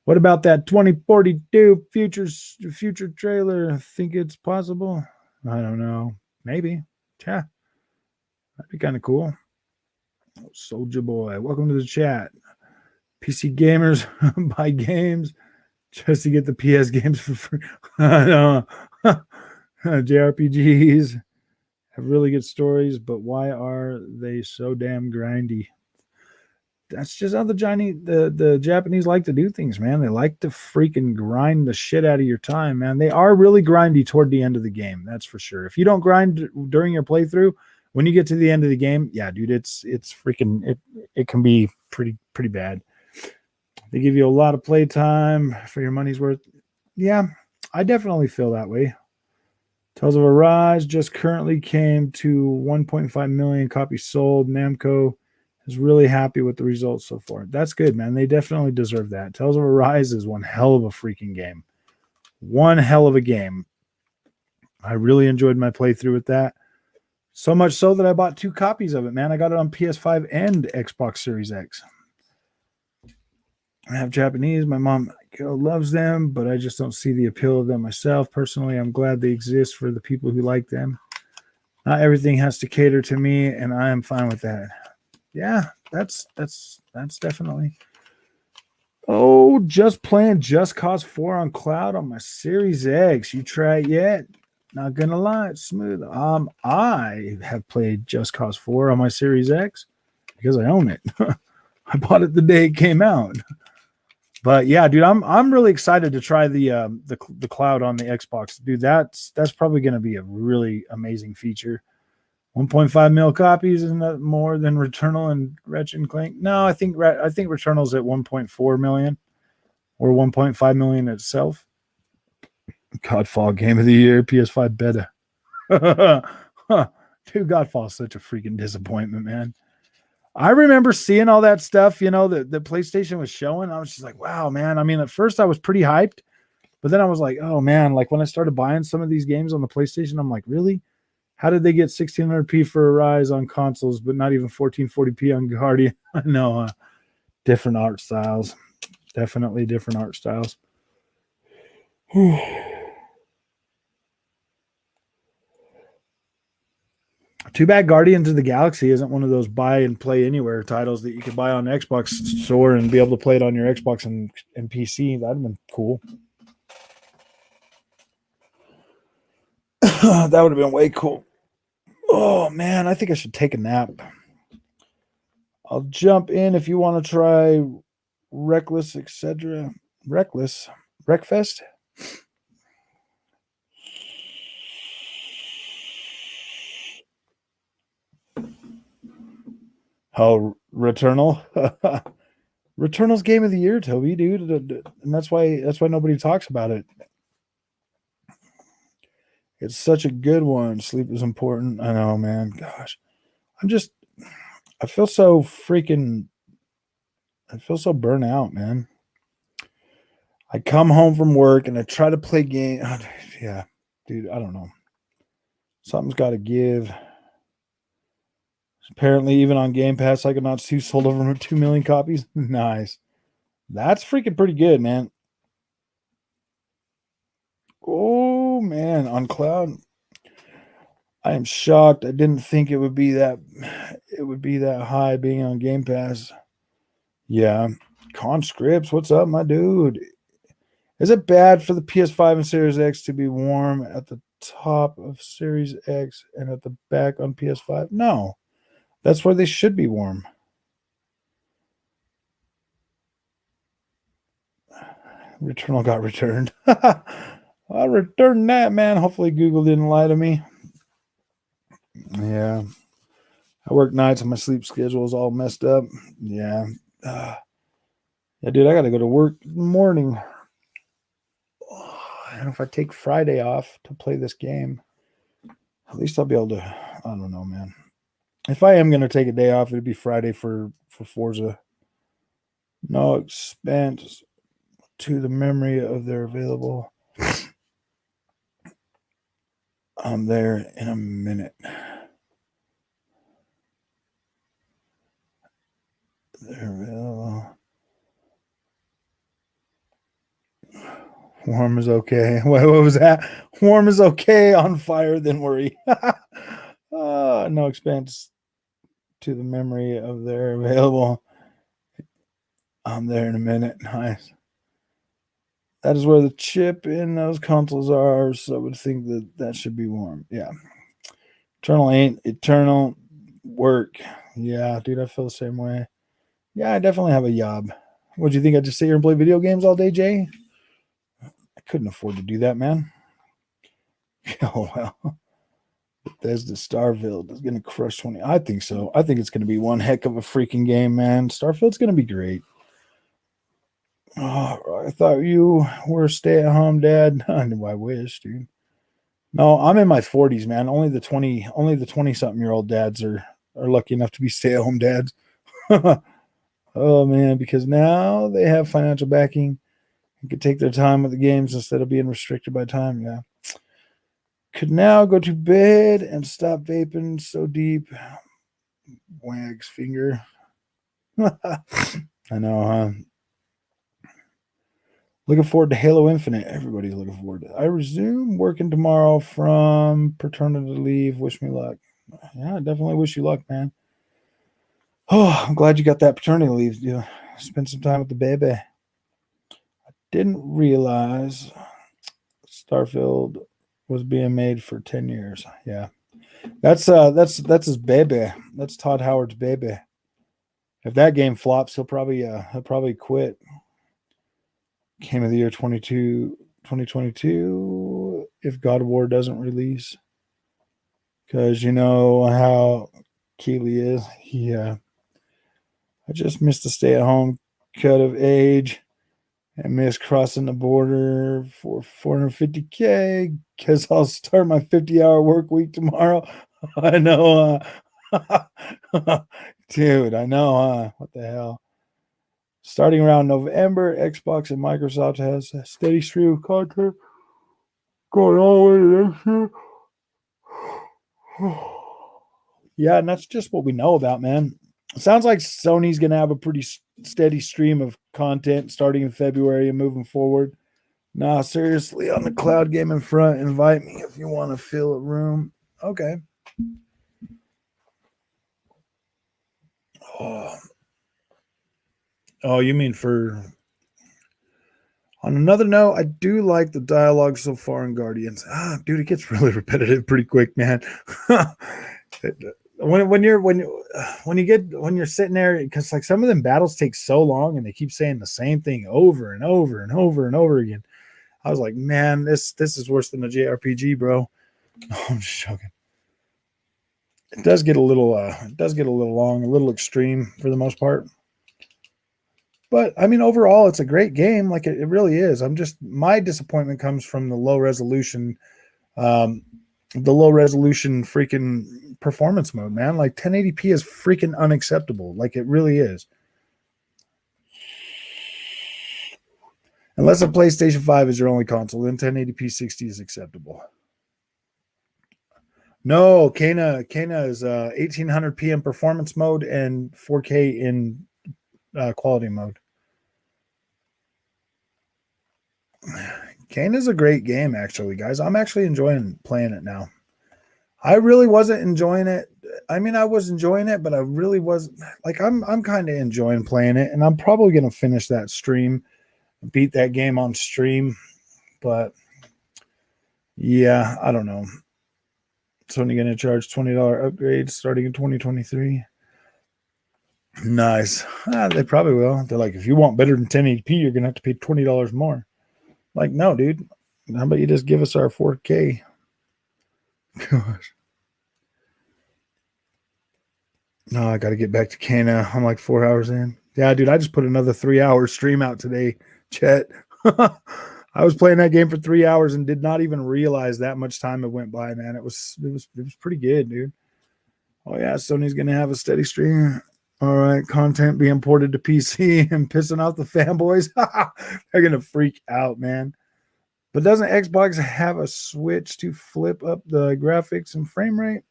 What about that 2042 future trailer? Think it's possible? I don't know. Maybe. Yeah. That'd be kind of cool. Soldier Boy, welcome to the chat. PC gamers buy games just to get the PS games for free. JRPGs have really good stories, but why are they so damn grindy? That's just how the Japanese like to do things, man. They like to freaking grind the shit out of your time, man. They are really grindy toward the end of the game, that's for sure. If you don't grind during your playthrough, when you get to the end of the game, yeah, dude, it's freaking it can be pretty bad. They give you a lot of play time for your money's worth. Yeah, I definitely feel that way. Tales of Arise just currently came to 1.5 million copies sold. Namco is really happy with the results so far. That's good, man. They definitely deserve that. Tales of Arise is one hell of a freaking game. One hell of a game. I really enjoyed my playthrough with that. So much so that I bought 2 copies of it, man. I got it on PS5 and Xbox Series X. I have Japanese. My mom Joe loves them, but I just don't see the appeal of them myself. Personally, I'm glad they exist for the people who like them. Not everything has to cater to me, and I am fine with that. Yeah, that's definitely. Oh, just playing Just Cause 4 on cloud on my Series X. You try it yet? Not gonna lie, it's smooth. I have played Just Cause 4 on my Series X because I own it. I bought it the day it came out. But yeah, dude, I'm really excited to try the cloud on the Xbox. Dude, that's probably going to be a really amazing feature. 1.5 mil copies isn't that more than Returnal and Ratchet and Clank? No, I think Returnal's at 1.4 million or 1.5 million itself. Godfall Game of the Year, PS5 beta. Dude, Godfall's such a freaking disappointment, man. I remember seeing all that stuff, that the PlayStation was showing. I was just like, wow, man. I mean, at first I was pretty hyped, but then I was like, oh man, like when I started buying some of these games on the PlayStation, I'm like, really? How did they get 1600p for a Rise on consoles, but not even 1440p on Guardian? I know, different art styles. Definitely different art styles. Too bad Guardians of the Galaxy isn't one of those buy and play anywhere titles that you could buy on the Xbox store and be able to play it on your Xbox and PC. That'd have been cool. That would have been way cool. Oh man, I think I should take a nap. I'll jump in if you want to try Reckless, etc. Reckless, Wreckfest. Oh, Returnal. Returnal's game of the year, Toby, dude, and that's why nobody talks about it. It's such a good one. Sleep is important. I know, man. Gosh, I feel so burnt out, man. I come home from work and I try to play game. Yeah, dude, I don't know. Something's got to give. Apparently, even on Game Pass, Psychonauts 2 sold over 2 million copies. Nice. That's freaking pretty good, man. Oh, man. On cloud, I am shocked. I didn't think it would be that high being on Game Pass. Yeah. Conscripts, what's up, my dude? Is it bad for the PS5 and Series X to be warm at the top of Series X and at the back on PS5? No. That's where they should be warm. Returnal got returned. I returned that, man. Hopefully Google didn't lie to me. Yeah. I work nights and my sleep schedule is all messed up. Yeah. Yeah, dude, I got to go to work in the morning. And if I take Friday off to play this game, at least I'll be able to, I don't know, man. If I am going to take a day off, it'd be Friday for Forza. No expense to the memory of their available. I'm there in a minute. They're available. Warm is okay. What was that? Warm is okay. On fire, then worry. No expense to the memory of their available. I'm there in a minute. Nice. That is where the chip in those consoles are, so I would think that should be warm. Yeah. Eternal ain't eternal work. Yeah, dude, I feel the same way. Yeah, I definitely have a job. What do you think? I just sit here and play video games all day, Jay? I couldn't afford to do that, man. Oh, well. Bethesda Starfield is going to crush 20. I think so. I think it's going to be one heck of a freaking game, man. Starfield's going to be great. Oh, I thought you were a stay-at-home dad. I wish, dude. No, I'm in my 40s, man. Only the 20-something-year-old dads are lucky enough to be stay-at-home dads. Oh, man, because now they have financial backing and can take their time with the games instead of being restricted by time. Yeah. Could now go to bed and stop vaping so deep. Wags finger. I know, huh? Looking forward to Halo Infinite. Everybody's looking forward to it. I resume working tomorrow from paternity leave. Wish me luck. Yeah, I definitely wish you luck, man. Oh, I'm glad you got that paternity leave. Yeah, spend some time with the baby. Didn't realize Starfield was being made for 10 years. Yeah. That's his baby. That's Todd Howard's baby. If that game flops, he'll probably quit. Game of the year 2022 if God of War doesn't release. Because you know how Keeley is. I just missed the stay at home cut of age and missed crossing the border for 450K because I'll start my 50-hour work week tomorrow. I know. Dude, I know, what the hell? Starting around November, Xbox and Microsoft has a steady stream of content going all the way to next year. Yeah, and that's just what we know about, man. It sounds like Sony's going to have a pretty steady stream of content starting in February and moving forward. Nah, seriously, on the cloud gaming front, invite me if you want to fill a room. Okay. Oh, you mean for. On another note, I do like the dialogue so far in Guardians. Dude, it gets really repetitive pretty quick, man. when you're sitting there, because like some of them battles take so long and they keep saying the same thing over and over and over and over again. I was like, man, this is worse than a JRPG, bro. Oh, I'm just joking. It does get a little long, a little extreme for the most part. But I mean, overall, it's a great game. Like it really is. My disappointment comes from the low resolution, freaking performance mode, man. Like 1080p is freaking unacceptable. Like it really is. Unless a PlayStation 5 is your only console, then 1080p 60 is acceptable. No, Kana is 1800p in performance mode and 4K in quality mode. Kana is a great game, actually, guys. I'm actually enjoying playing it now. I really wasn't enjoying it. I mean, I was enjoying it, but I really wasn't. Like, I'm kind of enjoying playing it, and I'm probably gonna finish that stream, beat that game on stream. But yeah, I don't know. Sony gonna charge $20 upgrades starting in 2023. Nice. They probably will. They're like, if you want better than 1080p, you're gonna have to pay $20 more. Like, no, dude. How about you just give us our 4K? Gosh. No, I got to get back to Kana. I'm like 4 hours in. Yeah, dude, I just put another 3 hour stream out today, Chet. I was playing that game for 3 hours and did not even realize that much time had went by, man. It was pretty good, dude. Oh yeah, Sony's gonna have a steady stream. All right, content being ported to PC and pissing off the fanboys. They're gonna freak out, man. But doesn't Xbox have a switch to flip up the graphics and frame rate?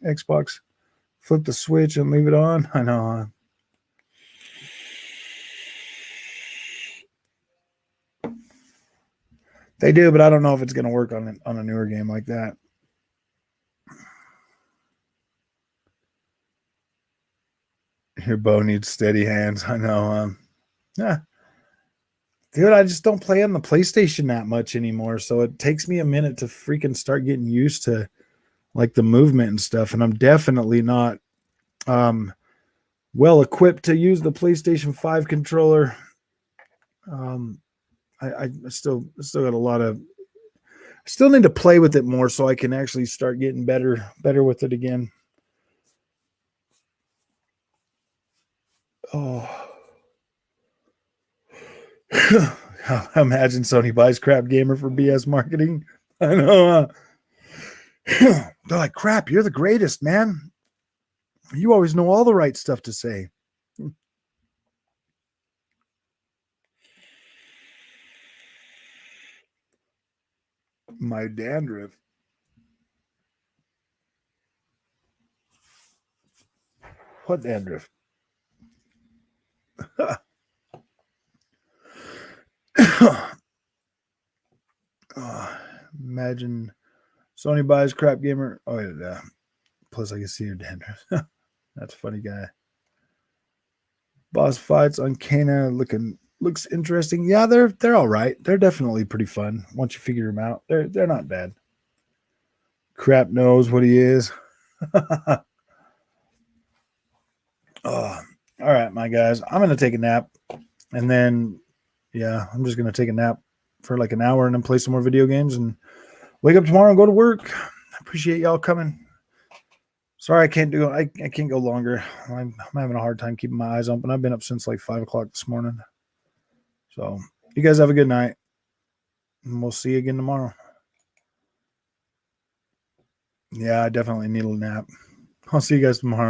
Xbox flip the switch and leave it on. I know. They do, but I don't know if it's going to work on a newer game like that. Your bow needs steady hands. I know. Yeah. Dude, I just don't play on the PlayStation that much anymore. So it takes me a minute to freaking start getting used to like the movement and stuff. And I'm definitely not well equipped to use the PlayStation 5 controller. I still got a lot of still need to play with it more so I can actually start getting better with it again. Oh. Imagine Sony buys Crap Gamer for BS marketing. I know. They're like, crap, you're the greatest, man. You always know all the right stuff to say. My dandruff. What dandruff? Imagine Sony buys crap gamer. Oh yeah. Plus I can see your dandruff. That's a funny guy. Boss fights on Kana looks interesting. Yeah, they're all right. They're definitely pretty fun once you figure them out. They're not bad. Crap knows what he is. Oh, all right, my guys. I'm gonna take a nap, and then I'm just gonna take a nap for like an hour and then play some more video games and wake up tomorrow and go to work. I appreciate y'all coming. Sorry, I can't go longer. I'm having a hard time keeping my eyes open. I've been up since like 5 o'clock this morning. So you guys have a good night, and we'll see you again tomorrow. Yeah, I definitely need a nap. I'll see you guys tomorrow.